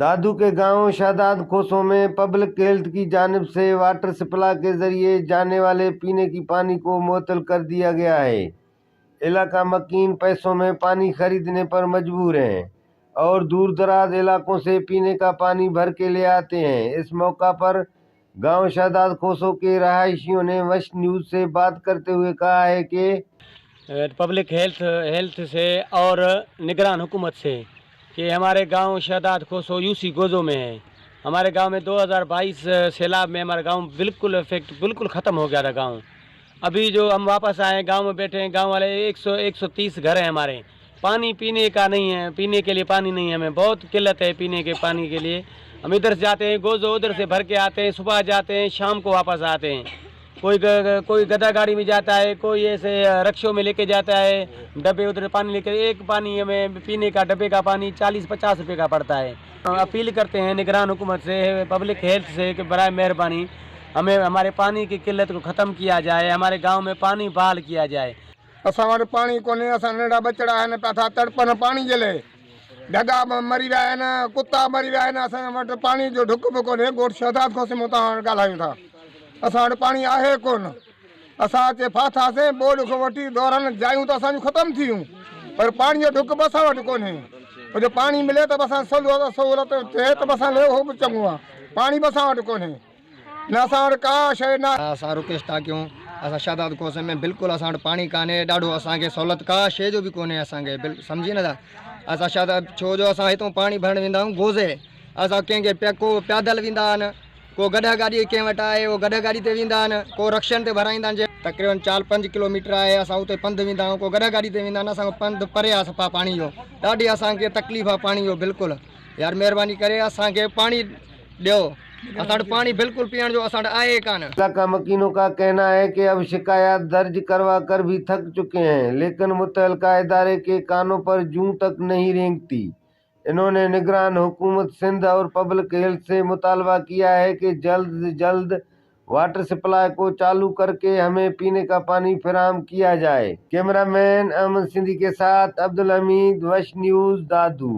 दादू के गांव शादात खोसों में पब्लिक हेल्थ की जानिब से वाटर सप्लाई के जरिए जाने वाले पीने की पानी को मुअत्तल कर दिया गया है। इलाका मकीन पैसों में पानी खरीदने पर मजबूर हैं और दूर दराज इलाकों से पीने का पानी भर के ले आते हैं। इस मौका पर गांव शादात खोसों के रहायशियों ने वश न्यूज़ से बात करते हुए कहा है कि पब्लिक हेल्थ से और निगरान हुकूमत से कि हमारे गांव शादात खोसो यूसी गोजो में है। हमारे गांव में 2022 सैलाब में हमारा गांव बिल्कुल ख़त्म हो गया था गांव। अभी जो हम वापस आए गांव में बैठे हैं, गांव वाले 130 घर हैं हमारे। पानी पीने का नहीं है, पीने के लिए पानी नहीं है, हमें बहुत किल्लत है पीने के पानी के लिए। हम इधर से जाते हैं गोजो, उधर से भर के आते हैं, सुबह जाते हैं शाम को वापस आते हैं। कोई गधा गाड़ी में जाता है, कोई ऐसे रिक्शों में लेके जाता है डब्बे, उधर पानी लेकर एक पानी हमें पीने का डब्बे का पानी 40-50 रुपये का पड़ता है। अपील करते हैं निगरान हुकूमत से, पब्लिक हेल्थ से कि बराए मेहरबानी हमें हमारे पानी की किल्लत को ख़त्म किया जाए, हमारे गांव में पानी बहाल किया जाए। असां वटि पाणी कोन्हे, असां नंढा बचड़ा आहिनि पिया था तड़पनि पाणी जे लाइ। ढगा मरी विया आहिनि, कुता मरी विया आहिनि, असां वटि पाणी जो ढुक बि कोन्हे। ॻोठ शादात खोसे में तव्हां ॻाल्हायूं था, असां वटि पाणी आहे कोन। असां हिते फाथासीं, बोर्ड खां वठी दौरनि जायूं त असांजूं ख़तमु थियूं, पर पाणी जो ढुक बि असां वटि कोन्हे। जो पाणी मिले त बि असां सहूलियत थिए त बि असां लाइ उहो बि चङो आहे। पाणी बि असां वटि कोन्हे, न असां वटि का शइ न। असां रुकेश टाकियूं, असां शादात खोसे में बिल्कुलु असां वटि पाणी कान्हे, ॾाढो असांखे सहूलियत का शइ जो बि कोन्हे असांखे, सम्झी नथा। असां शादात छो जो असां हितां पाणी भरण वेंदा आहियूं गोज़े, असां कंहिंखे को पैदल वेंदा आहिनि, को गॾा गाॾी कंहिं वटि आहे उहो गॾा गाॾी ते वेंदा आहिनि, को रक्शनि ते भराईंदा आहिनि। तक़रीबन 4-5 किलोमीटर आहे, असां उते पंधु वेंदा आहियूं, को गॾा गाॾी ते वेंदा आहिनि। असांखे पंधु परे आहे सफ़ा पाणी जो, ॾाढी असांखे तकलीफ़ आहे पाणी जो। बिल्कुलु यार महिरबानी करे असांखे पाणी ॾियो, असां वटि पाणी बिल्कुलु पीअण जो असां वटि आहे कान। इलाका मकीनों का कहना है कि अब शिकायत दर्ज करवा कर भी थक चुके हैं, लेकिन मुतल्लिका इदारे के कानों पर जूं तक नहीं रेंगती। इन्होंने निगरान हुकूमत सिंध और पब्लिक हेल्थ से मुतालबा किया है कि जल्द से जल्द वाटर सप्लाई को चालू करके हमें पीने का पानी फराहम किया जाए। कैमरामैन अहमद सिंधी के साथ अब्दुल हमीद, वश न्यूज़, दादू।